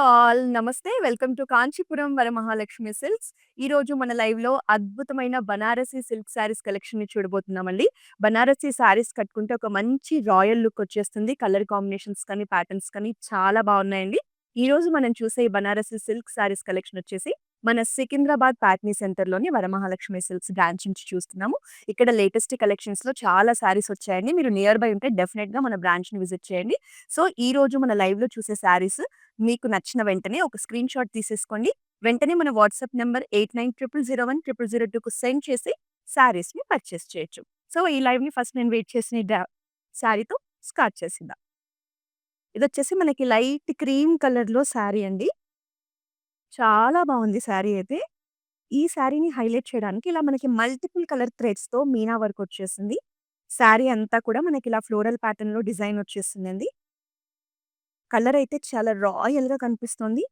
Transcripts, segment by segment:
All నమస్తే. Welcome to Kanchipuram Varamahalakshmi silks. ఈరోజు మన లైవ్‌లో అద్భుతమైన బనారసి సిల్క్ శారీస్ కలెక్షన్‌ని చూడబోతున్నామండి. బనారసి శారీస్ కట్టుకుంటే ఒక మంచి రాయల్ లుక్ వచ్చేస్తుంది. కలర్ కాంబినేషన్స్ కానీ, ప్యాటర్న్స్ కానీ చాలా బావున్నాయండి. ఈరోజు మనం చూసే ఈ బనారసి సిల్క్ శారీస్ కలెక్షన్ వచ్చేసి మన సికింద్రాబాద్ ప్యాట్నీ సెంటర్‌లోని వరమహాలక్ష్మి సిల్క్స్ బ్రాంచ్ నుంచి చూస్తున్నాము. ఇక్కడ లేటెస్ట్ కలెక్షన్స్‌లో చాలా శారీస్ వచ్చాయండి. మీరు నియర్ బై ఉంటే డెఫినెట్‌గా మన బ్రాంచ్‌ని విజిట్ చేయండి. సో, ఈరోజు మన లైవ్‌లో చూసే శారీస్ మీకు నచ్చిన వెంటనే ఒక స్క్రీన్‌షాట్ తీసేసుకోండి. వెంటనే మన వాట్సాప్ నంబర్ 8900010002కు సెండ్ చేసి శారీస్‌ని పర్చేస్ చేయొచ్చు. సో, ఈ లైవ్‌ని ఫస్ట్ నేను వెయిట్ చేసిన ఈ శారీతో స్టార్ట్ చేసేద్దాం. ఇదొచ్చేసి మనకి లైట్ క్రీమ్ కలర్‌లో శారీ అండి. చాలా బావుంది శారీ అయితే. ఈ శారీని హైలైట్ చేయడానికి ఇలా మనకి మల్టిపుల్ కలర్ థ్రెడ్స్‌తో మీనా వర్క్ వచ్చేసింది. శారీ అంతా కూడా మనకిలా ఫ్లోరల్ ప్యాటర్న్‌లో డిజైన్ వచ్చేసిందండి. కలర్ అయితే చాలా రాయల్‌గా కనిపిస్తోంది.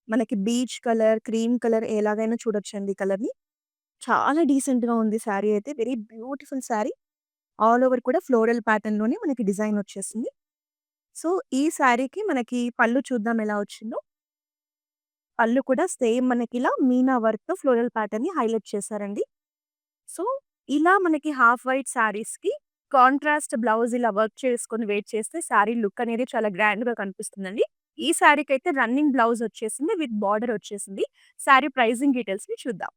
మనకి బీచ్ కలర్, క్రీమ్ కలర్ ఎలాగైనా చూడొచ్చండి ఈ కలర్‌ని. చాలా డీసెంట్‌గా ఉంది శారీ అయితే. Very beautiful sari. All over కూడా ఫ్లోరల్ ప్యాటర్న్‌లోనే మనకి డిజైన్ వచ్చేసింది. సో, ఈ శారీకి మనకి పళ్ళు చూద్దాం ఎలా వచ్చిందో. పళ్ళు కూడా సేమ్ మనకిలా మీనా వర్క్‌తో ఫ్లోరల్ ప్యాటర్న్‌ని హైలైట్ చేశారండి. సో, ఇలా మనకి హాఫ్ వైట్ శారీస్‌కి కాంట్రాస్ట్ బ్లౌజ్ ఇలా వర్క్ చేసుకొని వెయిట్ చేస్తే శారీ లుక్ అనేది చాలా గ్రాండ్‌గా కనిపిస్తుందండి. ఈ శారీకైతే రన్నింగ్ బ్లౌజ్ వచ్చేసింది విత్ బార్డర్ వచ్చేసింది. శారీ ప్రైజింగ్ డీటెయిల్స్‌ని చూద్దాం.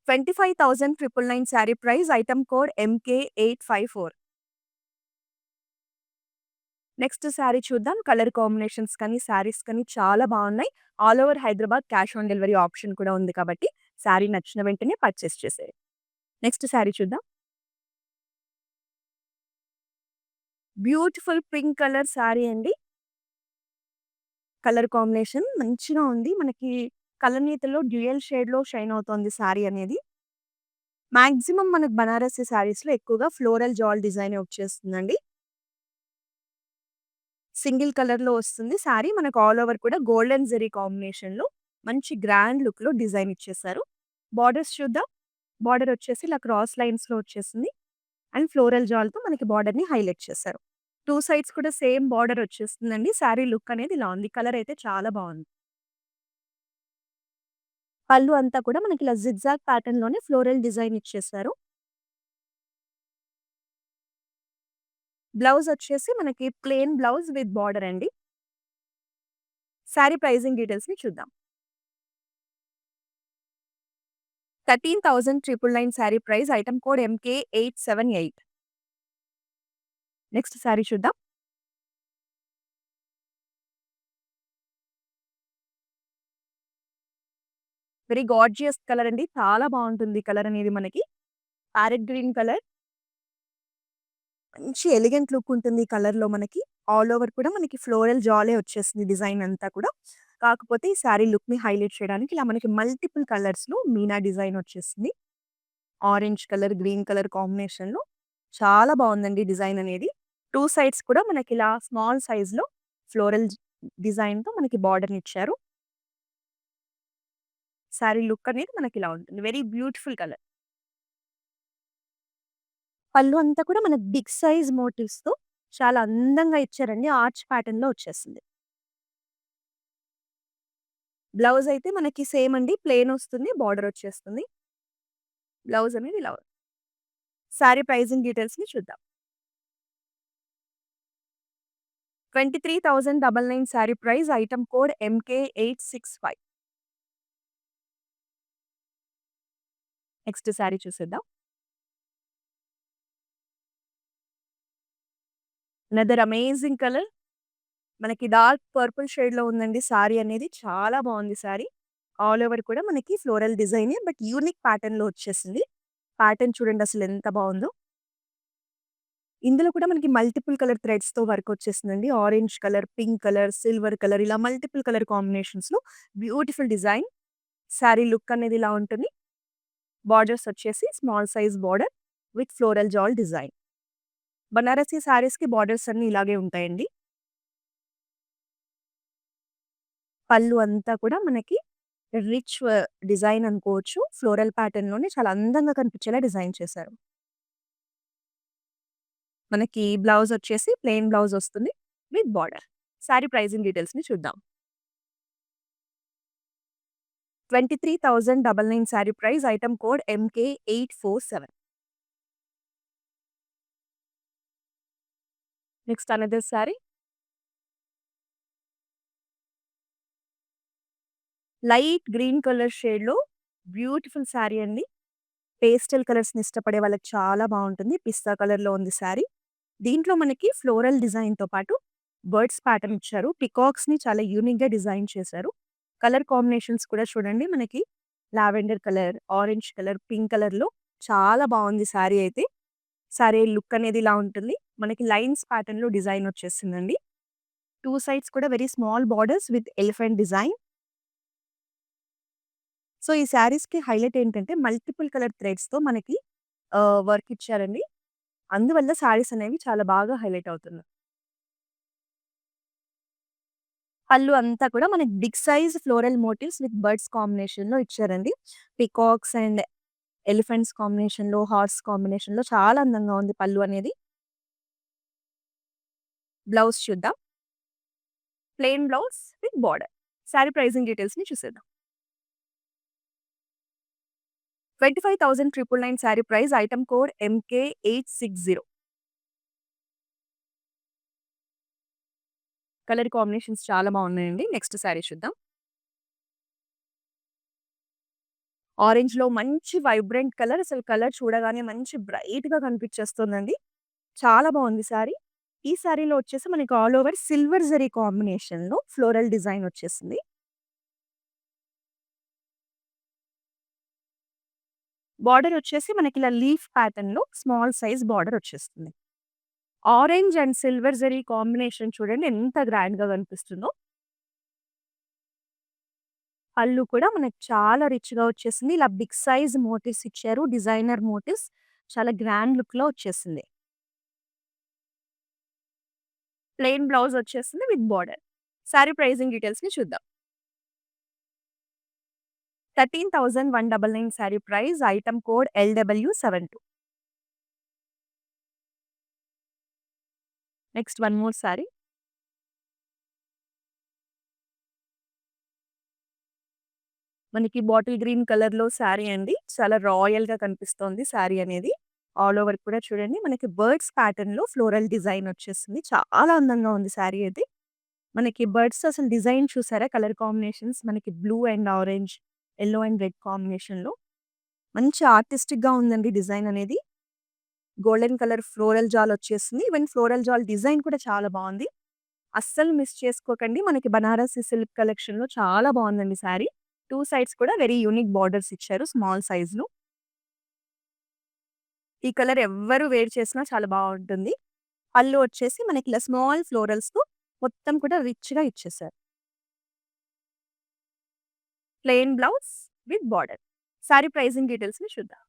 25,999 sari price item code MK854. Next sari చూద్దాం. కలర్ కాంబినేషన్స్ కానీ, శారీస్ కానీ చాలా బావున్నాయి. All over Hyderabad cash on delivery option కూడా ఉంది కాబట్టి శారీ నచ్చిన వెంటనే పర్చేస్ చేసేయండి. నెక్స్ట్ శారీ చూద్దాం. బ్యూటిఫుల్ పింక్ కలర్ శారీ అండి. కలర్ కాంబినేషన్ మంచిగా ఉంది. మనకి కలనేతలో డ్యూయల్ షేడ్‌లో షైన్ అవుతోంది శారీ అనేది. మాక్సిమం మనకు బనారసి శారీస్‌లో ఎక్కువగా ఫ్లోరల్ జాల్ డిజైనే వచ్చేస్తుందండి. సింగిల్ కలర్‌లో వస్తుంది శారీ. మనకు ఆల్ ఓవర్ కూడా గోల్డెన్ జెరీ కాంబినేషన్‌లో మంచి గ్రాండ్ లుక్‌లో డిజైన్ ఇచ్చేసారు. బార్డర్స్ చూద్దాం. బార్డర్ వచ్చేసి ఇలా క్రాస్ లైన్స్‌లో వచ్చేసింది. అండ్ ఫ్లోరల్ జాల్‌తో మనకి బార్డర్‌ని హైలైట్ చేశారు. 2 సైడ్స్ కూడా సేమ్ బార్డర్ వచ్చేస్తుందండి. శారీ లుక్ అనేది ఇలా ఉంది. కలర్ అయితే చాలా బావుంది. పళ్ళు అంతా కూడా మనకి ఇలా జిగ్‌జాగ్ ప్యాటర్న్‌లోనే ఫ్లోరల్ డిజైన్ ఇచ్చేసారు. బ్లౌజ్ వచ్చేసి మనకి ప్లెయిన్ బ్లౌజ్ విత్ బార్డర్ అండి. శారీ ప్రైజింగ్ డీటెయిల్స్‌ని చూద్దాం. 13,999 sari price item code MK878. Next sari చూద్దాం. వెరీ గార్జియస్ కలర్ అండి. చాలా బావుంటుంది కలర్ అనేది మనకి. Parrot green colour. మంచి ఎలిగెంట్ లుక్ ఉంటుంది ఈ కలర్‌లో మనకి. ఆల్ ఓవర్ కూడా మనకి ఫ్లోరల్ జాలే వచ్చేసింది డిజైన్ అంతా కూడా. కాకపోతే ఈ శారీ లుక్‌ని హైలైట్ చేయడానికి ఇలా మనకి మల్టిపుల్ కలర్స్‌లో మీనా డిజైన్ వచ్చేసింది. ఆరెంజ్ కలర్, గ్రీన్ కలర్ కాంబినేషన్‌లో చాలా బావుందండి డిజైన్ అనేది. 2 సైడ్స్ కూడా మనకిలా స్మాల్ సైజ్‌లో ఫ్లోరల్ డిజైన్‌తో మనకి బార్డర్‌నిచ్చారు. శారీ లుక్ అనేది మనకిలా ఉంటుంది. Very beautiful colour. పళ్ళు అంతా కూడా మనకు బిగ్ సైజ్ మోటివ్స్‌తో చాలా అందంగా ఇచ్చారండి. ఆర్చ్ ప్యాటర్న్‌లో వచ్చేసింది. బ్లౌజ్ అయితే మనకి సేమ్ అండి. ప్లెయిన్ వస్తుంది. బార్డర్ వచ్చేస్తుంది. బ్లౌజ్ అనేది ఇలా శారీ ప్రైజింగ్ డీటెయిల్స్‌ని చూద్దాం. 23,999 sari price item code MK865. Next sari చూసేద్దాం. Another amazing colour. మనకి డార్క్ పర్పుల్ షేడ్‌లో ఉందండి శారీ అనేది. చాలా బావుంది శారీ. ఆల్ ఓవర్ కూడా మనకి ఫ్లోరల్ డిజైనే బట్ యూనిక్ ప్యాటర్న్‌లో వచ్చేసింది. ప్యాటర్న్ చూడండి అసలు ఎంత బావుందో. ఇందులో కూడా మనకి మల్టిపుల్ కలర్ థ్రెడ్స్‌తో వర్క్ వచ్చేసిందండి. Orange colour, pink colour, silver colour ఇలా మల్టిపుల్ కలర్ కాంబినేషన్స్‌లో బ్యూటిఫుల్ డిజైన్. శారీ లుక్ అనేది ఇలా ఉంటుంది. బార్డర్స్ వచ్చేసి small size border with floral jaal design. Banarasi శారీస్‌కి బార్డర్స్ అన్నీ ఇలాగే ఉంటాయండి. పళ్ళు అంతా కూడా మనకి రిచ్ డిజైన్ అనుకోవచ్చు. ఫ్లోరల్ ప్యాటర్న్‌లోనే చాలా అందంగా కనిపించేలా డిజైన్ చేశారు. మనకి బ్లౌజ్ వచ్చేసి ప్లెయిన్ బ్లౌజ్ వస్తుంది. With border. శారీ ప్రైజింగ్ డీటెయిల్స్‌ని చూద్దాం. 23,999 sari price. Item code MK847. Next another sari. Light green colour షేడ్‌లో బ్యూటిఫుల్ శారీ అండి. పేస్టల్ కలర్స్‌ని ఇష్టపడే వాళ్ళకి చాలా బావుంటుంది. పిస్తా కలర్‌లో ఉంది శారీ. దీంట్లో మనకి ఫ్లోరల్ డిజైన్‌తో పాటు బర్డ్స్ ప్యాటర్న్ ఇచ్చారు. పికాక్స్‌ని చాలా యూనిక్‌గా డిజైన్ చేశారు. కలర్ కాంబినేషన్స్ కూడా చూడండి మనకి lavender colour, orange colour, pink కలర్‌లో చాలా బావుంది శారీ అయితే. శారీ లుక్ అనేది ఇలా ఉంటుంది. మనకి లైన్స్ ప్యాటర్న్‌లో డిజైన్ వచ్చేసిందండి. 2 సైడ్స్ కూడా very small borders with elephant design. So, ఈ శారీస్‌కి హైలైట్ ఏంటంటే మల్టిపుల్ కలర్ థ్రెడ్స్‌తో మనకి వర్క్ ఇచ్చారండి. అందువల్ల శారీస్ అనేవి చాలా బాగా హైలైట్ అవుతున్నాయి. పళ్ళు అంతా కూడా మనకి big size floral motifs with birds కాంబినేషన్‌లో ఇచ్చారండి. పీకాక్స్ అండ్ ఎలిఫెంట్స్ కాంబినేషన్‌లో, హార్స్ కాంబినేషన్‌లో చాలా అందంగా ఉంది పళ్ళు అనేది. బ్లౌజ్ చూద్దాం. Plain blouse with border. Sari pricing డీటెయిల్స్‌ని చూసేద్దాం. 25,999 sari price. Item code MK860. Colour combinations చాలా బాగున్నాయండి. నెక్స్ట్ శారీ చూద్దాం. ఆరెంజ్‌లో మంచి వైబ్రెంట్ కలర్. అసలు కలర్ చూడగానే మంచి బ్రైట్‌గా కనిపించేస్తుందండి. చాలా బాగుంది శారీ. ఈ శారీలో వచ్చేసి మనకి ఆల్ ఓవర్ సిల్వర్ జరీ కాంబినేషన్‌లో ఫ్లోరల్ డిజైన్ వచ్చేసింది. బార్డర్ వచ్చేసి మనకి ఇలా లీఫ్ ప్యాటర్న్‌లో స్మాల్ సైజ్ బార్డర్ వచ్చేస్తుంది. Orange and silver zari combination చూడండి ఎంత గ్రాండ్‌గా కనిపిస్తుందో. పళ్ళు కూడా మనకి చాలా రిచ్‌గా వచ్చేసింది. ఇలా బిగ్ సైజ్ మోటివ్స్ ఇచ్చారు. Designer motifs. చాలా గ్రాండ్ లుక్‌లో వచ్చేసింది. ప్లెయిన్ బ్లౌజ్ వచ్చేసింది విత్ బార్డర్. సారీ ప్రైజింగ్ డీటెయిల్స్‌ని చూద్దాం. 13,199 sari price. Item code LW72. Next one more sari. మనకి బాటిల్ గ్రీన్ కలర్‌లో సారీ అండి. చాలా రాయల్‌గా కనిపిస్తోంది సారీ అనేది. ఆల్ ఓవర్ కూడా చూడండి మనకి బర్డ్స్ ప్యాటర్న్‌లో ఫ్లోరల్ డిజైన్ వచ్చేసింది. చాలా అందంగా ఉంది సారీ అయితే. మనకి బర్డ్స్ అసలు డిజైన్ చూసారా? కలర్ కాంబినేషన్స్ మనకి blue and orange, yellow and red కాంబినేషన్‌లో మంచి ఆర్టిస్టిక్‌గా ఉందండి డిజైన్ అనేది. గోల్డెన్ కలర్ ఫ్లోరల్ జాల్ వచ్చేసింది. ఈవెన్ ఫ్లోరల్ జాల్ డిజైన్ కూడా చాలా బావుంది. అస్సలు మిస్ చేసుకోకండి. మనకి బనారసి సిల్క్ కలెక్షన్‌లో చాలా బావుందండి సారీ. 2 సైడ్స్ కూడా వెరీ యూనిక్ బోర్డర్స్ ఇచ్చారు స్మాల్ సైజ్‌లో. ఈ కలర్ ఎవ్వరు వేర్ చేసినా చాలా బావుంటుంది. పళ్ళు వచ్చేసి మనకి ఇలా స్మాల్ ఫ్లోరల్స్‌తో మొత్తం కూడా రిచ్‌గా ఇచ్చేసారు. Plain blouse with border. Sari pricing డీటెయిల్స్‌ని చూద్దాం.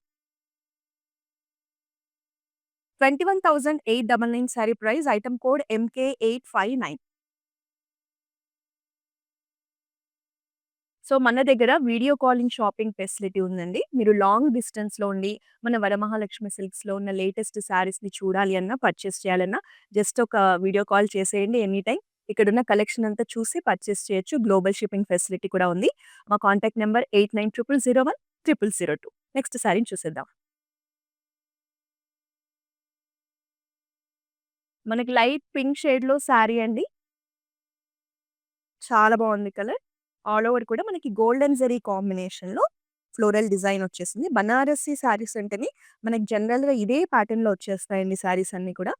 21,899 sari price. Item code MK859. So, మన దగ్గర వీడియో కాలింగ్ షాపింగ్ ఫెసిలిటీ ఉందండి. మీరు లాంగ్ డిస్టెన్స్‌లో ఉండి, మన వరమహాలక్ష్మి సిల్క్స్‌లో ఉన్న లేటెస్ట్ శారీస్‌ని చూడాలి అన్నా, పర్చేస్ చేయాలన్నా జస్ట్ ఒక వీడియో కాల్ చేసేయండి ఎనీ టైమ్. ఇక్కడున్న కలెక్షన్ అంతా చూసి పర్చేస్ చేయొచ్చు. గ్లోబల్ షిప్పింగ్ ఫెసిలిటీ కూడా ఉంది. మా కాంటాక్ట్ నంబర్ 8900010002. నెక్స్ట్ శారీని చూసేద్దాం. మనకి లైట్ పింక్ షేడ్‌లో శారీ అండి. చాలా బావుంది కలర్. ఆల్ ఓవర్ కూడా మనకి గోల్డెన్ జరీ కాంబినేషన్‌లో ఫ్లోరల్ డిజైన్ వచ్చేసింది. బనారసి శారీస్ అంటేనే మనకి జనరల్‌గా ఇదే ప్యాటర్న్‌లో వచ్చేస్తాయండి శారీస్ అన్నీ కూడా.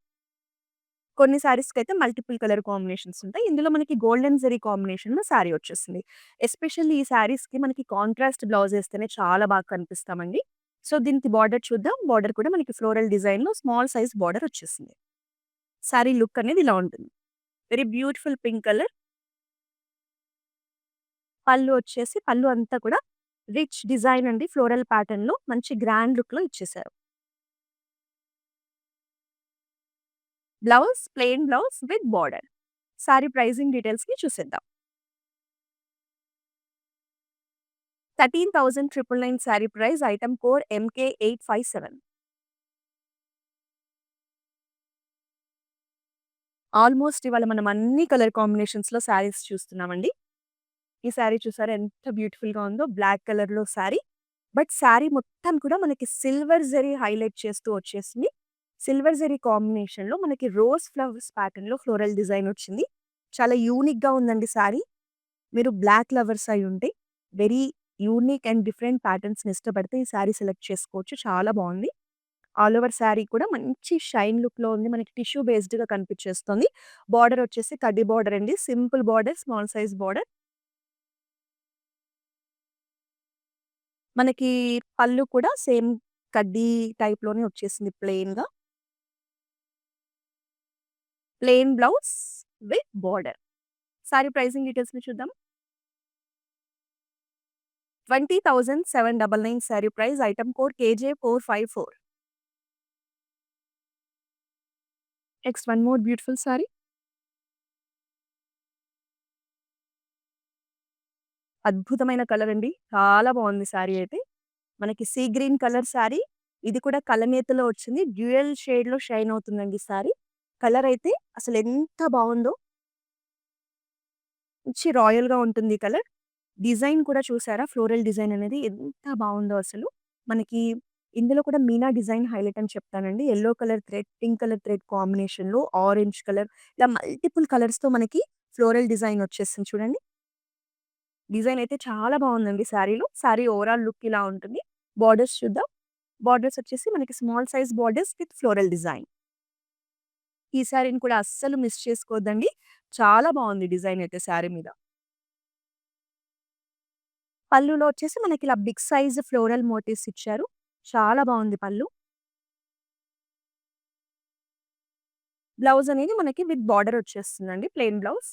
కొన్ని శారీస్‌కైతే మల్టిపుల్ కలర్ కాంబినేషన్స్ ఉంటాయి. ఇందులో మనకి గోల్డెన్ జరీ కాంబినేషన్‌లో శారీ వచ్చేసింది. ఎస్పెషల్లీ ఈ శారీస్‌కి మనకి కాంట్రాస్ట్ బ్లౌజ్ ఏస్తేనే చాలా బాగా కనిపిస్తామండి. సో, దీనికి బార్డర్ చూద్దాం. బార్డర్ కూడా మనకి ఫ్లోరల్ డిజైన్‌లో స్మాల్ సైజ్ బార్డర్ వచ్చేసింది. శారీ లుక్ అనేది ఇలా ఉంటుంది. Very beautiful pink colour. పళ్ళు వచ్చేసి పళ్ళు అంతా కూడా రిచ్ డిజైన్ అండి. ఫ్లోరల్ ప్యాటర్న్‌లో మంచి గ్రాండ్ లుక్‌లో ఇచ్చేసారు. Blouse plain blouse with border. Sari pricing డీటెయిల్స్‌ని చూసేద్దాం. 13,999 sari price. Item code MK857. Almost ఇవాళ మనం అన్ని కలర్ కాంబినేషన్స్‌లో శారీస్ చూస్తున్నామండి. ఈ శారీ చూసారా ఎంత బ్యూటిఫుల్‌గా ఉందో బ్లాక్ కలర్‌లో శారీ. బట్ శారీ మొత్తం కూడా మనకి సిల్వర్ జరీ హైలైట్ చేస్తూ వచ్చేసింది. సిల్వర్ జరీ కాంబినేషన్‌లో మనకి రోజ్ ఫ్లవర్స్ ప్యాటర్న్‌లో ఫ్లోరల్ డిజైన్ వచ్చింది. చాలా యూనిక్‌గా ఉందండి శారీ. మీరు బ్లాక్ లవర్స్ అయ్యుంటే వెరీ యూనిక్ అండ్ డిఫరెంట్ ప్యాటర్న్స్‌ని ఇష్టపడితే ఈ శారీ సెలెక్ట్ చేసుకోవచ్చు. చాలా బావుంది. ఆల్ ఓవర్ శారీ కూడా మంచి షైన్ లుక్‌లో ఉంది. మనకి టిష్యూ బేస్డ్‌గా కనిపించేస్తుంది. బార్డర్ వచ్చేసి కడ్డీ బార్డర్ అండి. Simple border, small size border. మనకి పళ్ళు కూడా సేమ్ కడ్డీ టైప్‌లోనే వచ్చేసింది ప్లెయిన్‌గా. Plain blouse with border. Sari pricing డీటెయిల్స్‌ని చూద్దాం. 20,799 sari price. Item code KJ454. Next one more beautiful sari. అద్భుతమైన కలర్ అండి. చాలా బావుంది సారీ అయితే. మనకి సీ గ్రీన్ కలర్ సారీ. ఇది కూడా కలనేతలో వచ్చింది. డ్యూయల్ షేడ్‌లో షైన్ అవుతుందండి సారీ. కలర్ అయితే అసలెంత బావుందో. మంచి రాయల్‌గా ఉంటుంది ఈ కలర్. డిజైన్ కూడా చూసారా? ఫ్లోరల్ డిజైన్ అనేది ఎంత బావుందో అసలు. మనకి ఇందులో కూడా మీనా డిజైన్ హైలైట్ అని చెప్తానండి. Yellow colour thread, pink colour thread కాంబినేషన్‌లో ఆరెంజ్ కలర్ ఇలా మల్టిపుల్ కలర్స్‌తో మనకి ఫ్లోరల్ డిజైన్ వచ్చేసింది చూడండి. డిజైన్ అయితే చాలా బావుందండి శారీలో. శారీ ఓవరాల్ లుక్ ఇలా ఉంటుంది. బోర్డర్స్ చూద్దాం. బోర్డర్స్ వచ్చేసి మనకి small size borders with floral design. ఈ శారీని కూడా అస్సలు మిస్ చేసుకోవద్దండి. చాలా బావుంది డిజైన్ అయితే శారీ మీద. పళ్ళులో వచ్చేసి మనకిలా బిగ్ సైజ్ ఫ్లోరల్ మోటివ్స్ ఇచ్చారు. చాలా బావుంది పళ్ళు. బ్లౌజ్ అనేది మనకి విత్ బార్డర్ వచ్చేస్తుందండి. ప్లెయిన్ బ్లౌజ్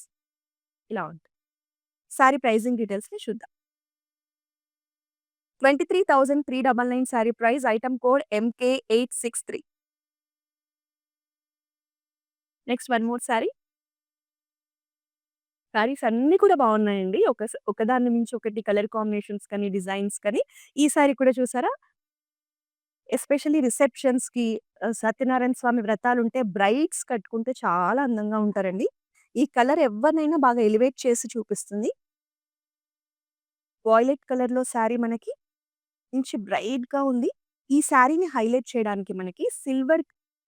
ఇలా ఉంటుంది. శారీ ప్రైజింగ్ డీటెయిల్స్‌ని చూద్దాం. 23,399 sari price. Item code MK863. Next one more sari. Saris అన్నీ కూడా బావున్నాయండి. ఒకదాన్ని మించి ఒకటి కలర్ కాంబినేషన్స్ కానీ, డిజైన్స్ కానీ. ఈ శారీ కూడా చూసారా? ఎస్పెషల్లీ రిసెప్షన్స్‌కి సత్యనారాయణ స్వామి వ్రతాలుంటే బ్రైడ్స్ కట్టుకుంటే చాలా అందంగా ఉంటారండి. ఈ కలర్ ఎవ్వరినైనా బాగా ఎలివేట్ చేసి చూపిస్తుంది. వాయిలెట్ కలర్‌లో శారీ మనకి మంచి బ్రైట్‌గా ఉంది. ఈ శారీని హైలైట్ చేయడానికి మనకి silver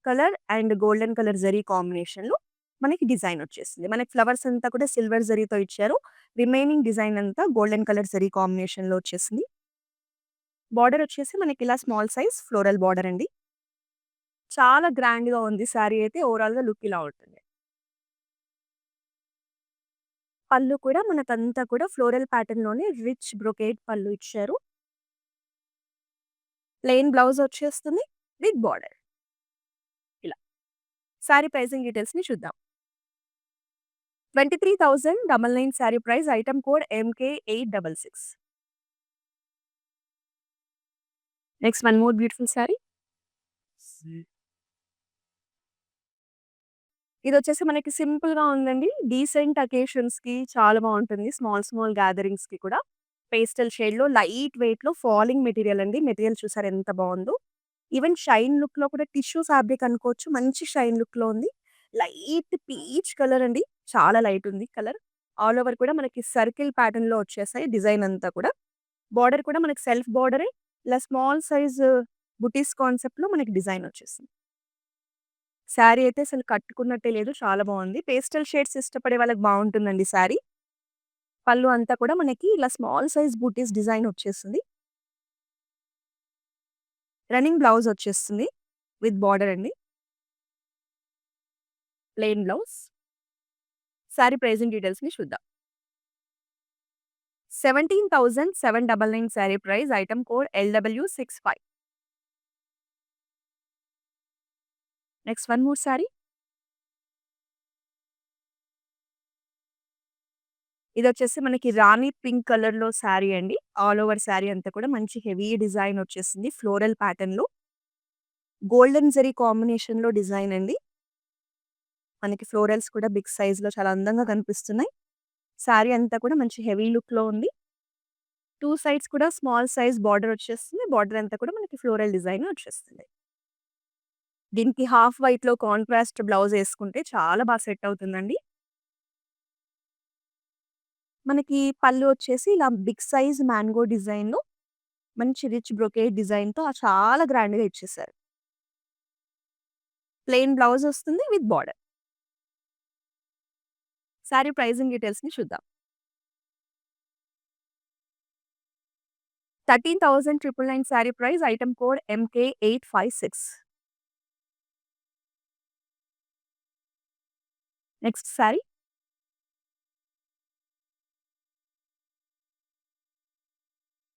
colour and golden colour zari కాంబినేషన్‌లో మనకి డిజైన్ వచ్చేసింది. మనకి ఫ్లవర్స్ అంతా కూడా సిల్వర్ జరీతో ఇచ్చారు. రిమైనింగ్ డిజైన్ అంతా గోల్డెన్ కలర్ జరీ కాంబినేషన్‌లో వచ్చేసింది. బార్డర్ వచ్చేసి మనకిలా స్మాల్ సైజ్ ఫ్లోరల్ బార్డర్ అండి. చాలా గ్రాండ్‌గా ఉంది శారీ అయితే ఓవరాల్‌గా లుక్ ఇలా ఉంటుంది. పళ్ళు కూడా మనకంతా కూడా ఫ్లోరల్ ప్యాటర్న్‌లోనే రిచ్ బ్రొకేడ్ పళ్ళు ఇచ్చారు. ప్లెయిన్ బ్లౌజ్ వచ్చేస్తుంది విత్ బార్డర్ ఇలా. శారీ ప్రైజింగ్ డీటెయిల్స్‌ని చూద్దాం. 23,999 sari price. Item code MK866. Next one more beautiful sari. ఇదొచ్చేసి మనకి సింపుల్‌గా ఉందండి. డీసెంట్ అకేషన్స్‌కి చాలా బావుంటుంది. స్మాల్ స్మాల్ గ్యాదరింగ్స్‌కి కూడా. పేస్టల్ షేడ్‌లో లైట్ వెయిట్‌లో ఫాలింగ్ మెటీరియల్ అండి. మెటీరియల్ చూసారా ఎంత బావుందో. ఈవెన్ షైన్ లుక్‌లో కూడా టిష్యూ ఫ్యాబ్రిక్ అనుకోవచ్చు. మంచి షైన్ లుక్‌లో ఉంది. లైట్ పీచ్ కలర్ అండి. చాలా లైట్ ఉంది కలర్. ఆల్ ఓవర్ కూడా మనకి సర్కిల్ ప్యాటర్న్‌లో వచ్చేసాయి డిజైన్ అంతా కూడా. బార్డర్ కూడా మనకి సెల్ఫ్ బార్డరే. ఇలా స్మాల్ సైజ్ బుటీస్ కాన్సెప్ట్‌లో మనకి డిజైన్ వచ్చేసింది. శారీ అయితే అసలు కట్టుకున్నట్టే లేదు. చాలా బావుంది. పేస్టల్ షేడ్స్ ఇష్టపడే వాళ్ళకి బావుంటుందండి శారీ. పళ్ళు అంతా కూడా మనకి ఇలా స్మాల్ సైజ్ బూటీస్ డిజైన్ వచ్చేసింది. రన్నింగ్ బ్లౌజ్ వచ్చేస్తుంది. విత్ బార్డర్ అండి. Plain blouse. శారీ ప్రైజింగ్ డీటెయిల్స్‌ని చూద్దాం. 17,799 sari price. Item code LW65. Next one more sari. ఇదొచ్చేసి మనకి రాణి పింక్ కలర్‌లో శారీ అండి. ఆల్ ఓవర్ శారీ అంతా కూడా మంచి హెవీ డిజైన్ వచ్చేసింది. ఫ్లోరల్ ప్యాటర్న్‌లో. గోల్డెన్ జరీ కాంబినేషన్‌లో డిజైన్ అండి. మనకి ఫ్లోరల్స్ కూడా బిగ్ సైజ్‌లో చాలా అందంగా కనిపిస్తున్నాయి. శారీ అంతా కూడా మంచి హెవీ లుక్‌లో ఉంది. 2 సైడ్స్ కూడా స్మాల్ సైజ్ బార్డర్ వచ్చేస్తుంది. బార్డర్ అంతా కూడా మనకి ఫ్లోరల్ డిజైన్ వచ్చేస్తుంది. దీనికి హాఫ్ వైట్‌లో కాంట్రాస్ట్ బ్లౌజ్ యేసుకుంటే చాలా బా సెట్ అవుతుందండి. మనకి పళ్ళు వచ్చేసి ఇలా బిగ్ సైజ్ మ్యాంగో డిజైన్‌లో మంచి రిచ్ బ్రొకేట్ డిజైన్‌తో చాలా గ్రాండ్‌గా ఇచ్చేసారు. ప్లెయిన్ బ్లౌజ్ వస్తుంది విత్ బార్డర్. సారీ ప్రైజింగ్ డీటెయిల్స్‌ని చూద్దాం. 13,999 sari price item code MK856. Next sorry.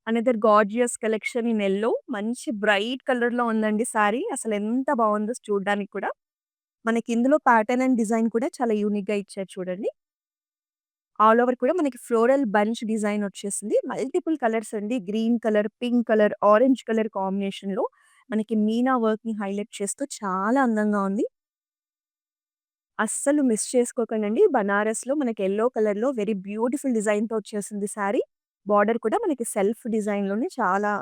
Another gorgeous collection in yellow మంచి బ్రైట్ కలర్‌లో ఉందండి సారీ. అసలెంత బావుందో చూడ్డానికి కూడా. మనకి ఇందులో ప్యాటర్న్ అండ్ డిజైన్ కూడా చాలా యూనిక్‌గా ఇచ్చారు చూడండి. ఆల్ ఓవర్ కూడా మనకి ఫ్లోరల్ బంచ్ డిజైన్ వచ్చేసింది. మల్టిపుల్ కలర్స్ అండి. Green colour, pink colour, orange colour కాంబినేషన్‌లో మనకి మీనా వర్క్‌ని హైలైట్ చేస్తూ చాలా అందంగా ఉంది. అస్సలు మిస్ చేసుకోకండండి. బనారస్‌లో మనకి యెల్లో కలర్‌లో వెరీ బ్యూటిఫుల్ డిజైన్‌తో వచ్చేసింది సారీ. బార్డర్ కూడా మనకి సెల్ఫ్ డిజైన్‌లోనే చాలా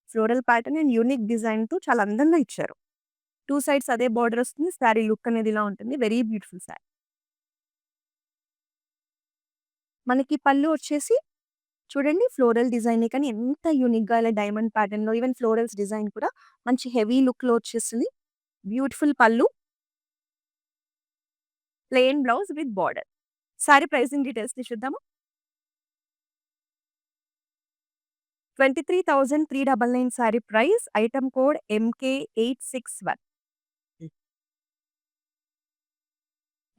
ఫ్లోరల్ ప్యాటర్న్ అండ్ యూనిక్ డిజైన్‌తో చాలా అందంగా ఇచ్చారు. 2 సైడ్స్ అదే బార్డర్ వస్తుంది. సారీ లుక్ అనేది ఇలా ఉంటుంది. Very beautiful sorry. మనకి పళ్ళు వచ్చేసి చూడండి ఫ్లోరల్ డిజైనే కానీ ఎంత యూనిక్‌గా ఇలా డైమండ్ ప్యాటర్న్‌లో ఈవెన్ ఫ్లోరల్స్ డిజైన్ కూడా మంచి హెవీ లుక్‌లో వచ్చేసింది. Beautiful pallu, plain blouse with border. Sari pricing డీటెయిల్స్‌ని చూద్దామా? 23,399 sari price item code MK861.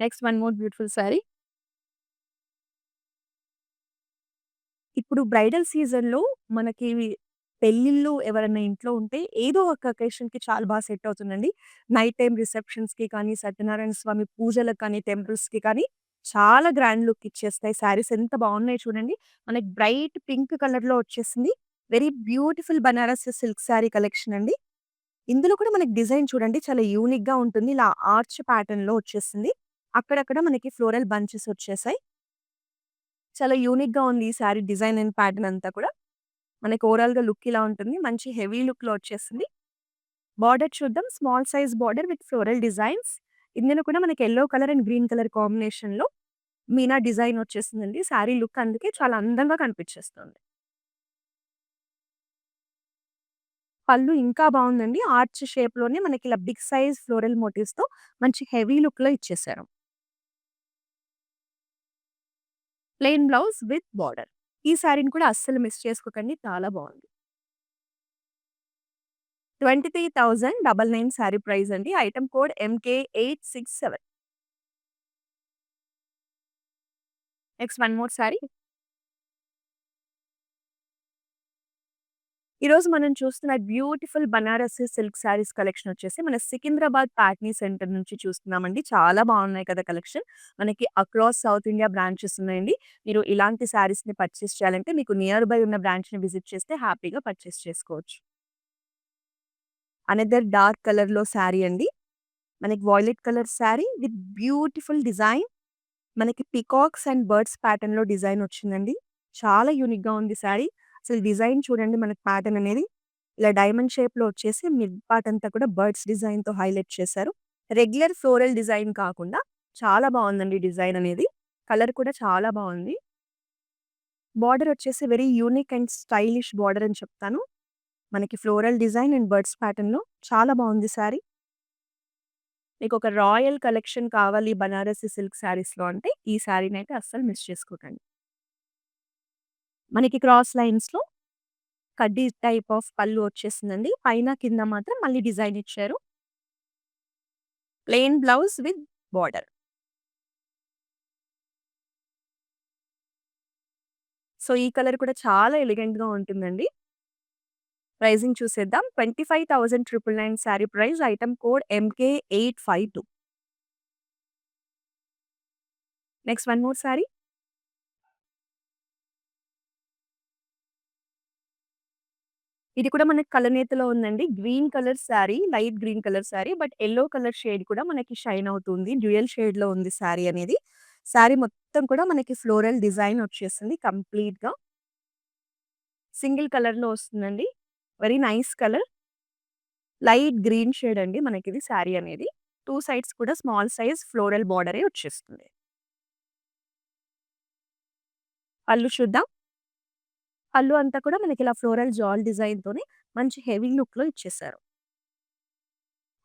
Next one more beautiful sari. ఇప్పుడు బ్రైడల్ సీజన్‌లో మనకి పెళ్ళిళ్ళు ఎవరైనా ఇంట్లో ఉంటే ఏదో ఒక అకేషన్‌కి చాలా బా సెట్ అవుతుందండి. నైట్ టైమ్ రిసెప్షన్స్‌కి కానీ, సత్యనారాయణ స్వామి పూజలకు కానీ, టెంపుల్స్‌కి కానీ చాలా గ్రాండ్ లుక్ ఇచ్చేస్తాయి. శారీస్ ఎంత బాగున్నాయి చూడండి. మనకి బ్రైట్ పింక్ కలర్‌లో వచ్చేసింది. Very beautiful Banaras silk sari collection అండి. ఇందులో కూడా మనకి డిజైన్ చూడండి చాలా యూనిక్‌గా ఉంటుంది. ఇలా ఆర్చ్ ప్యాటర్న్‌లో వచ్చేసింది. అక్కడక్కడ మనకి ఫ్లోరల్ బంచెస్ వచ్చేసాయి. చాలా యూనిక్‌గా ఉంది ఈ శారీ డిజైన్ అండ్ ప్యాటర్న్ అంతా కూడా. మనకి ఓవరాల్‌గా లుక్ ఇలా ఉంటుంది. మంచి హెవీ లుక్‌లో వచ్చేసింది. బార్డర్ చూద్దాం. Small size border with floral designs. ఇందులో కూడా మనకి yellow colour and green colour కాంబినేషన్‌లో మీనా డిజైన్ వచ్చేసిందండి. శారీ లుక్ అందుకే చాలా అందంగా కనిపించేస్తుంది. పళ్ళు ఇంకా బావుందండి. ఆర్చ్ షేప్‌లోనే మనకి ఇలా బిగ్ సైజ్ ఫ్లోరల్ మోటివ్స్‌తో మంచి హెవీ లుక్‌లో ఇచ్చేసారు. Plain blouse with border. ఈ శారీని కూడా అస్సలు మిస్ చేసుకోకండి. చాలా బావుంది. 23,999 శారీ ప్రైస్ అండి. Item code MK867. Next one more sari. ఈరోజు మనం చూస్తున్న beautiful Banarasi silk saris collection వచ్చేసి మన సికింద్రాబాద్ ప్యాట్నీ సెంటర్ నుంచి చూస్తున్నామండి. చాలా బాగున్నాయి కదా కలెక్షన్. మనకి అక్రాస్ సౌత్ ఇండియా బ్రాంచెస్ ఉన్నాయండి. మీరు ఇలాంటి శారీస్‌ని పర్చేస్ చేయాలంటే మీకు నియర్ బై ఉన్న బ్రాంచ్‌ని విజిట్ చేస్తే హ్యాపీగా పర్చేస్ చేసుకోవచ్చు. అనదర్ డార్క్ కలర్‌లో శారీ అండి. మనకి violet colour sari with beautiful design. మనకి పికాక్స్ అండ్ బర్డ్స్ ప్యాటర్న్‌లో డిజైన్ వచ్చిందండి. చాలా యూనిక్‌గా ఉంది శారీ. అసలు డిజైన్ చూడండి మనకి ప్యాటర్న్ అనేది. ఇలా డైమండ్ షేప్‌లో వచ్చేసి మిడ్ పార్ట్ అంతా కూడా బర్డ్స్ డిజైన్‌తో హైలైట్ చేశారు. రెగ్యులర్ ఫ్లోరల్ డిజైన్ కాకుండా చాలా బావుందండి డిజైన్ అనేది. కలర్ కూడా చాలా బావుంది. బార్డర్ వచ్చేసి very unique and stylish border అని చెప్తాను. మనకి ఫ్లోరల్ డిజైన్ అండ్ బర్డ్స్ ప్యాటర్న్‌లో చాలా బావుంది శారీ. మీకొక రాయల్ కలెక్షన్ కావాలి బనారసి సిల్క్ శారీస్‌లో అంటే ఈ శారీనైతే అస్సలు మిస్ చేసుకోకండి. మనకి క్రాస్ లైన్స్‌లో కడ్డీ టైప్ ఆఫ్ పళ్ళు వచ్చేసిందండి. పైన, కింద మాత్రం మళ్ళీ డిజైన్ ఇచ్చారు. Plain blouse with border. So, ఈ కలర్ కూడా చాలా ఎలిగెంట్‌గా ఉంటుందండి. ప్రైజింగ్ చూసేద్దాం. 25,999 sari price item code MK852. Next one more sari. ఇది కూడా మనకి కలనేతలో ఉందండి. Green colour sari, light green colour sari. But yellow colour shade కూడా మనకి షైన్ అవుతుంది. డ్యూయల్ షేడ్‌లో ఉంది శారీ అనేది. శారీ మొత్తం కూడా మనకి ఫ్లోరల్ డిజైన్ వచ్చేసింది కంప్లీట్‌గా. సింగిల్ కలర్‌లో వస్తుందండి. Very nice colour. Light green shade అండి మనకిది శారీ అనేది. 2 సైడ్స్ కూడా స్మాల్ సైజ్ ఫ్లోరల్ బోర్డరే వచ్చేస్తుంది. పళ్ళు చూద్దాం. పళ్ళు అంతా కూడా మనకిలా ఫ్లోరల్ జాల్ డిజైన్‌తోని మంచి హెవీ లుక్‌లో ఇచ్చేసారు.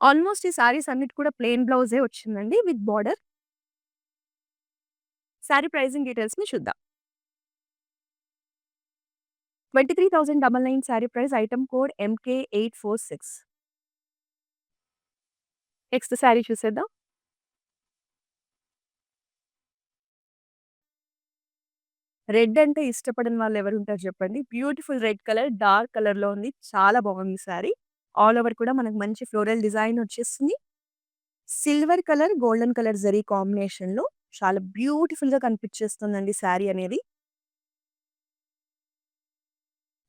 ఆల్మోస్ట్ ఈ శారీస్ అన్నిటి కూడా ప్లెయిన్ బ్లౌజే వచ్చిందండి విత్ బోర్డర్. శారీ ప్రైజింగ్ డీటెయిల్స్‌ని చూద్దాం. 23,999 sari price item code MK846. Next sari చూసేద్దాం. రెడ్ అంటే ఇష్టపడని వాళ్ళు ఎవరుంటారు చెప్పండి. బ్యూటిఫుల్ రెడ్ కలర్, డార్క్ కలర్‌లో ఉంది. చాలా బాగుంది శారీ. ఆల్ ఓవర్ కూడా మనకు మంచి ఫ్లోరల్ డిజైన్ వచ్చేస్తుంది. Silver colour, golden colour zari కాంబినేషన్‌లో చాలా బ్యూటిఫుల్‌గా కనిపించేస్తుందండి శారీ అనేది.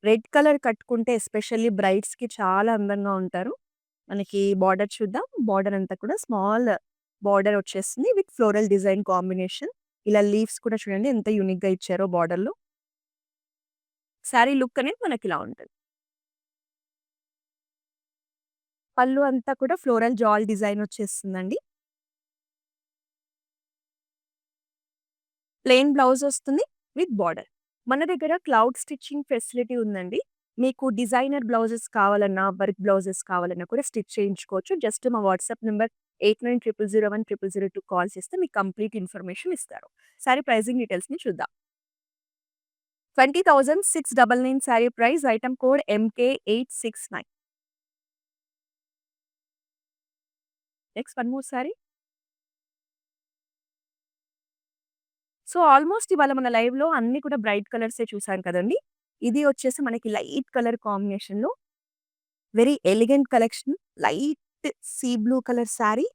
రెడ్ కలర్ కట్టుకుంటే ఎస్పెషల్లీ బ్రైడ్స్‌కి చాలా అందంగా ఉంటారు. మనకి బార్డర్ చూద్దాం. బార్డర్ అంతా కూడా స్మాల్ బార్డర్ వచ్చేస్తుంది విత్ ఫ్లోరల్ డిజైన్ కాంబినేషన్. ఇలా లీవ్స్ కూడా చూడండి ఎంత యూనిక్‌గా ఇచ్చారో బార్డర్‌లో. శారీ లుక్ అనేది మనకిలా ఉంటది. పళ్ళు అంతా కూడా ఫ్లోరల్ జాల్ డిజైన్ వచ్చేస్తుందండి. ప్లెయిన్ బ్లౌజ్ వస్తుంది విత్ బార్డర్. మన దగ్గర క్లౌడ్ స్టిచ్చింగ్ ఫెసిలిటీ ఉందండి. మీకు డిజైనర్ బ్లౌజెస్ కావాలన్నా, వర్క్ బ్లౌజెస్ కావాలన్నా కూడా స్టిచ్ చేయించుకోవచ్చు. జస్ట్ మా వాట్సాప్ నంబర్ 8900010002 కాల్ చేస్తే మీకు కంప్లీట్ ఇన్ఫర్మేషన్ ఇస్తారు. సారీ ప్రైజింగ్ డీటెయిల్స్‌ని చూద్దాం. 20,699 sorry price item code MK869. Next one more sorry. So, almost ఇవాళ మన లైవ్‌లో అన్నీ కూడా బ్రైట్ కలర్సే చూసాం కదండీ! ఇది వచ్చేసి మనకి లైట్ కలర్ కాంబినేషన్‌లో very elegant collection. Light sea blue colour sari.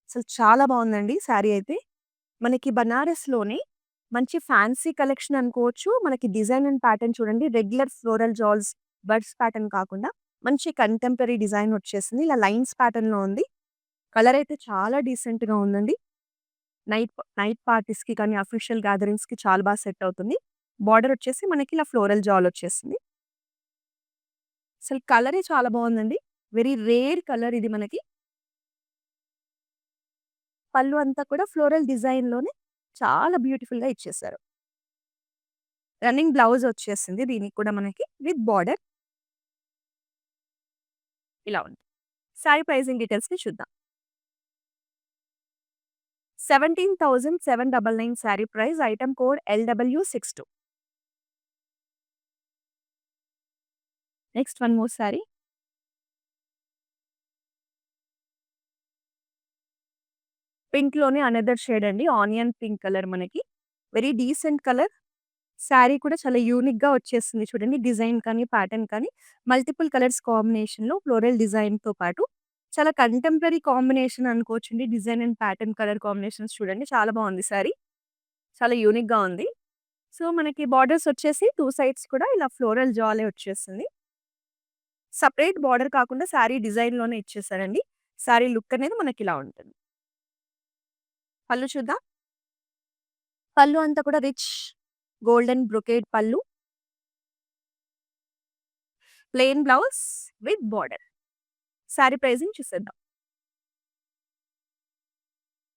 అసలు చాలా బావుందండి శారీ అయితే. మనకి బనారస్‌లోనే మంచి ఫ్యాన్సీ కలెక్షన్ అనుకోవచ్చు. మనకి డిజైన్ అండ్ ప్యాటర్న్ చూడండి. రెగ్యులర్ ఫ్లోరల్ జాల్స్, బర్డ్స్ ప్యాటర్న్ కాకుండా మంచి కంటెంపరరీ డిజైన్ వచ్చేసింది. ఇలా లైన్స్ ప్యాటర్న్‌లో ఉంది. కలర్ అయితే చాలా డీసెంట్‌గా ఉందండి. నైట్ పార్టీస్‌కి కానీ, అఫీషియల్ గ్యాదరింగ్స్‌కి చాలా సెట్ అవుతుంది. బార్డర్ వచ్చేసి మనకి ఇలా ఫ్లోరల్ జాల్ వచ్చేసింది. అసలు కలరే చాలా బావుందండి. వెరీ రేర్ కలర్ ఇది మనకి. పళ్ళు అంతా కూడా ఫ్లోరల్ డిజైన్‌లోనే చాలా బ్యూటిఫుల్‌గా ఇచ్చేసారు. రన్నింగ్ బ్లౌజ్ వచ్చేసింది దీనికి కూడా మనకి విత్ బార్డర్. ఇలా ఉంది. సారీ ప్రైజింగ్ డీటెయిల్స్‌ని చూద్దాం. 17,799 sari price item code LW62. Next one more sari. పింక్‌లోనే అనదర్ షేడ్ అండి. ఆనియన్ పింక్ కలర్ మనకి. Very decent colour. శారీ కూడా చాలా యూనిక్‌గా వచ్చేసింది చూడండి. డిజైన్ కానీ, ప్యాటర్న్ కానీ మల్టిపుల్ కలర్స్ కాంబినేషన్‌లో ఫ్లోరల్ డిజైన్‌తో పాటు చాలా కంటెంపరరీ కాంబినేషన్ అనుకోవచ్చండి. Design and pattern colour combinations చూడండి చాలా బావుంది శారీ. చాలా యూనిక్‌గా ఉంది. సో, మనకి బార్డర్స్ వచ్చేసి 2 సైడ్స్ కూడా ఇలా ఫ్లోరల్ జాలే వచ్చేసింది. సెపరేట్ బార్డర్ కాకుండా శారీ డిజైన్‌లోనే ఇచ్చేసారండి. శారీ లుక్ అనేది మనకిలా ఉంటుంది. పళ్ళు చూద్దాం. పళ్ళు అంతా కూడా రిచ్ గోల్డెన్ బ్రొకేడ్ పళ్ళు. Plain blouse with border. Sari pricing చూసేద్దాం.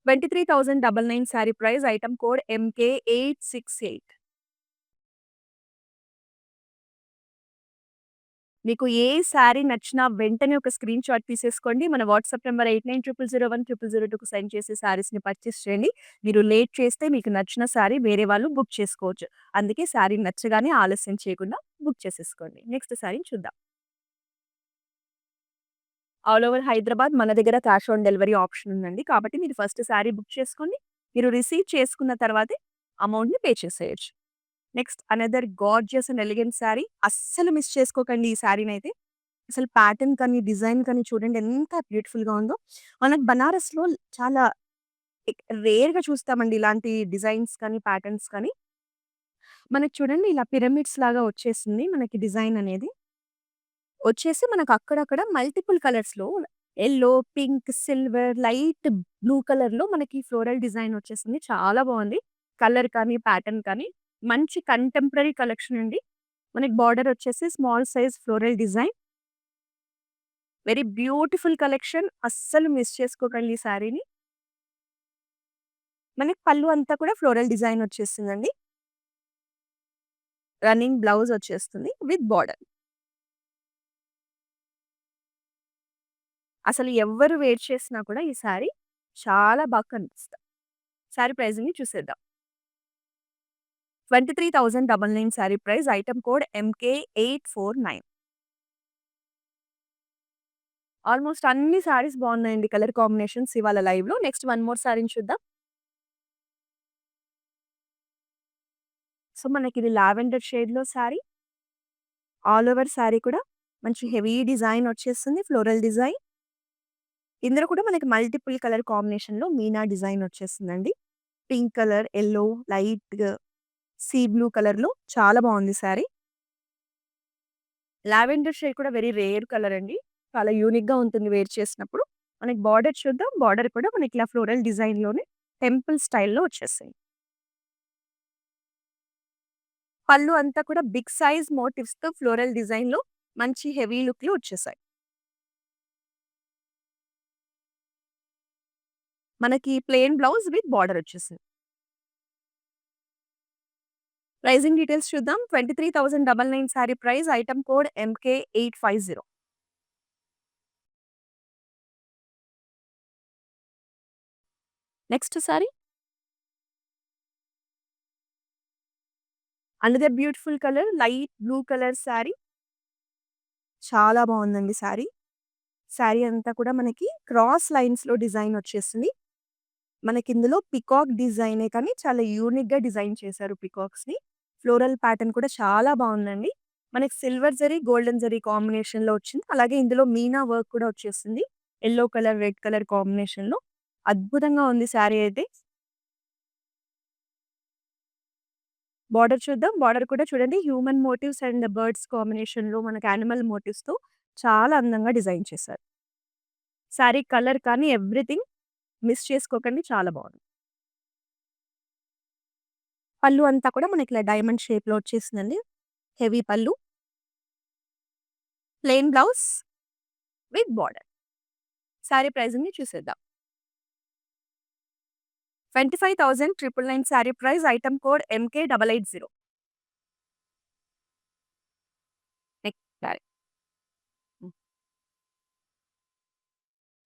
23,999 sari price item code MK868. మీకు ఏ శారీ నచ్చినా వెంటనే ఒక స్క్రీన్ షాట్ తీసేసుకోండి. మన వాట్సాప్ నంబర్ 8900010002కి సెండ్ చేసి శారీస్‌ని పర్చేస్ చేయండి. మీరు లేట్ చేస్తే మీకు నచ్చిన శారీ వేరే వాళ్ళు బుక్ చేసుకోవచ్చు. అందుకే శారీ నచ్చగానే ఆలస్యం చేయకుండా బుక్ చేసేసుకోండి. నెక్స్ట్ శారీని చూద్దాం. ఆల్ ఓవర్ హైదరాబాద్ మన దగ్గర క్యాష్ ఆన్ డెలివరీ ఆప్షన్ ఉందండి. కాబట్టి మీరు ఫస్ట్ శారీ బుక్ చేసుకోండి. మీరు రిసీవ్ చేసుకున్న తర్వాతే అమౌంట్‌ని పే చేసేయొచ్చు. Next another gorgeous and elegant sari. అస్సలు మిస్ చేసుకోకండి ఈ శారీనైతే. అసలు ప్యాటర్న్ కానీ, డిజైన్ కానీ చూడండి ఎంత బ్యూటిఫుల్‌గా ఉందో. మనకు బనారస్‌లో చాలా రేర్‌గా చూస్తామండి ఇలాంటి డిజైన్స్ కానీ, ప్యాటర్న్స్ కానీ. మనకు చూడండి ఇలా పిరమిడ్స్ లాగా వచ్చేసింది మనకి డిజైన్ అనేది. వచ్చేసి మనకు అక్కడక్కడ మల్టిపుల్ కలర్స్‌లో yellow, pink, silver, light blue కలర్‌లో మనకి ఫ్లోరల్ డిజైన్ వచ్చేసింది. చాలా బావుంది. కలర్ కానీ, ప్యాటర్న్ కానీ మంచి కంటెంపరరీ కలెక్షన్ అండి. మనకి బార్డర్ వచ్చేసి small size floral design very beautiful collection. అస్సలు మిస్ చేసుకోకండి ఈ శారీని. మనకి పళ్ళు అంతా కూడా ఫ్లోరల్ డిజైన్ వచ్చేస్తుందండి. రన్నింగ్ బ్లౌజ్ వచ్చేస్తుంది విత్ బార్డర్. అసలు ఎవ్వరు వేర్ చేసినా కూడా ఈ శారీ చాలా బాగా కనిపిస్తది. శారీ ప్రైజింగ్‌ని చూసేద్దాం. 23,999 sari price. Item code MK849. Almost అన్ని శారీస్ బాగున్నాయండి. కలర్ కాంబినేషన్స్ ఇవాళ లైవ్‌లో. నెక్స్ట్ వన్ మోర్ శారీని చూద్దాం. సో, మనకిది లావెండర్ షేడ్‌లో శారీ. ఆల్ ఓవర్ శారీ కూడా మంచి హెవీ డిజైన్ వచ్చేస్తుంది. Floral design. ఇందులో కూడా మనకి మల్టిపుల్ కలర్ కాంబినేషన్‌లో మీనా డిజైన్ వచ్చేస్తుందండి. Pink colour, yellow, light sea blue కలర్‌లో చాలా బాగుంది శారీ. లావెండర్ షేడ్ కూడా వెరీ రేర్ కలర్ అండి. చాలా యూనిక్‌గా ఉంటుంది వేర్ చేసినప్పుడు. మనకి బార్డర్ చూద్దాం. బార్డర్ కూడా మనకి ఇలా ఫ్లోరల్ డిజైన్‌లోనే టెంపుల్ స్టైల్‌లో వచ్చేసాయి. పళ్ళు అంతా కూడా బిగ్ సైజ్ మోటివ్స్‌తో ఫ్లోరల్ డిజైన్‌లో మంచి హెవీ లుక్‌లో వచ్చేసాయి. మనకి ప్లెయిన్ బ్లౌజ్ విత్ బార్డర్ వచ్చేసింది. ప్రైజింగ్ డీటెయిల్స్ చూద్దాం. 23,999 sari price. Item code MK850. Next sari. Another beautiful colour light blue colour sari. చాలా బాగుందండి శారీ. శారీ అంతా కూడా మనకి క్రాస్ లైన్స్‌లో డిజైన్ వచ్చేసింది. మనకిందులో పికాక్ డిజైనే కానీ చాలా యూనిక్‌గా డిజైన్ చేశారు పికాక్స్‌ని. ఫ్లోరల్ ప్యాటర్న్ కూడా చాలా బావుందండి. మనకి సిల్వర్ జరీ, గోల్డెన్ జరీ కాంబినేషన్‌లో వచ్చింది. అలాగే ఇందులో మీనా వర్క్ కూడా వచ్చేసింది. యెల్లో కలర్, రెడ్ కలర్ కాంబినేషన్‌లో. అద్భుతంగా ఉంది శారీ అయితే. బార్డర్ చూద్దాం. బార్డర్ కూడా చూడండి హ్యూమన్ మోటివ్స్ అండ్ బర్డ్స్ కాంబినేషన్‌లో మనకి యానిమల్ మోటివ్స్‌తో చాలా అందంగా డిజైన్ చేశారు. శారీ కలర్ కానీ ఎవ్రీథింగ్ మిస్ చేసుకోకండి. చాలా బావుంది. పళ్ళు అంతా కూడా మనకి ఇలా డైమండ్ షేప్‌లో వచ్చేసిందండి. Heavy pallu. Plain blouse with border. Sari ప్రైజింగ్‌ని చూసేద్దాం. 25,999 sari price. Item code MK880. Next sari.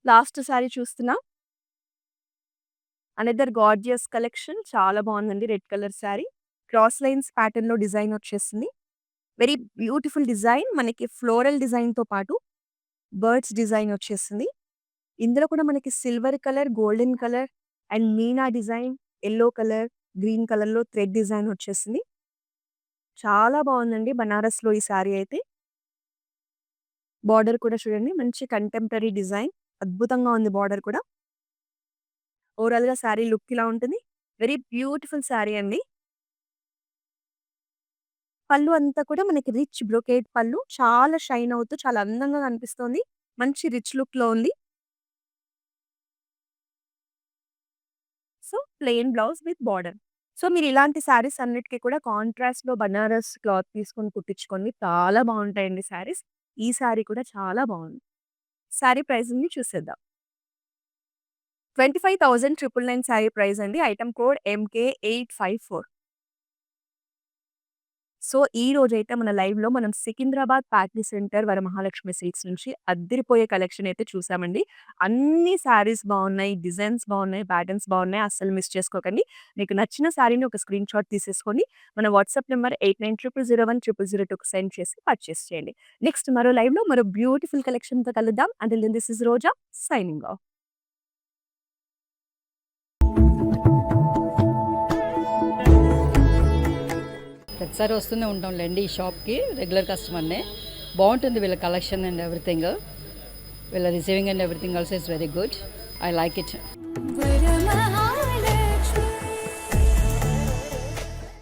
Last sari చూస్తున్నాం. Another gorgeous collection. చాలా బాగుందండి. Red colour sari. Cross lines ప్యాటర్న్‌లో డిజైన్ వచ్చేసింది. Very beautiful design. మనకి ఫ్లోరల్ డిజైన్‌తో పాటు బర్డ్స్ డిజైన్ వచ్చేసింది. ఇందులో కూడా మనకి silver colour, golden colour and meena design, yellow colour, green కలర్‌లో థ్రెడ్ డిజైన్ వచ్చేసింది. చాలా బాగుందండి బనారస్‌లో ఈ శారీ అయితే. బార్డర్ కూడా చూడండి మంచి కంటెంపరరీ డిజైన్. అద్భుతంగా ఉంది బార్డర్ కూడా. ఓవరాల్‌గా శారీ లుక్ ఇలా ఉంటుంది. వెరీ బ్యూటిఫుల్ శారీ అండి. పళ్ళు అంతా కూడా మనకి రిచ్ బ్రొకేట్ పళ్ళు. చాలా షైన్ అవుతూ చాలా అందంగా కనిపిస్తోంది. మంచి రిచ్ లుక్‌లో ఉంది. So, plain blouse with border. So, మీరు ఇలాంటి శారీస్ అన్నిటికి కూడా కాంట్రాస్ట్‌లో బనారస్ క్లాత్ తీసుకొని కుట్టించుకోండి. చాలా బావుంటాయండి శారీస్. ఈ శారీ కూడా చాలా బావుంది. శారీ ప్రైజింగ్‌ని చూసేద్దాం. 25,999 శారీ ప్రైస్ అండి. Item code MK854. సో, ఈ రోజైతే మన లైవ్‌లో మనం సికింద్రాబాద్ ప్యాట్నీ సెంటర్ వరమహాలక్ష్మి సిల్క్స్ నుంచి అద్దిరిపోయే కలెక్షన్ అయితే చూసామండి. అన్ని శారీస్ బావున్నాయి, డిజైన్స్ బావున్నాయి, ప్యాటర్న్స్ బావున్నాయి. అస్సలు మిస్ చేసుకోకండి. మీకు నచ్చిన శారీని ఒక స్క్రీన్‌షాట్ తీసేసుకొని మన వాట్సాప్ నంబర్ 8900010002కి సెండ్ చేసి పర్చేస్ చేయండి. నెక్స్ట్ మరో లైవ్‌లో మరో బ్యూటిఫుల్ కలెక్షన్‌తో కలుద్దాం. Until then this is Roja signing off. ప్రతిసారి వస్తూనే ఉంటాంలేండి ఈ షాప్‌కి. రెగ్యులర్ కస్టమర్‌నే. బావుంటుంది వీళ్ళ కలెక్షన్ అండ్ ఎవ్రీథింగ్. వీళ్ళ receiving and everything also is very good. I like it.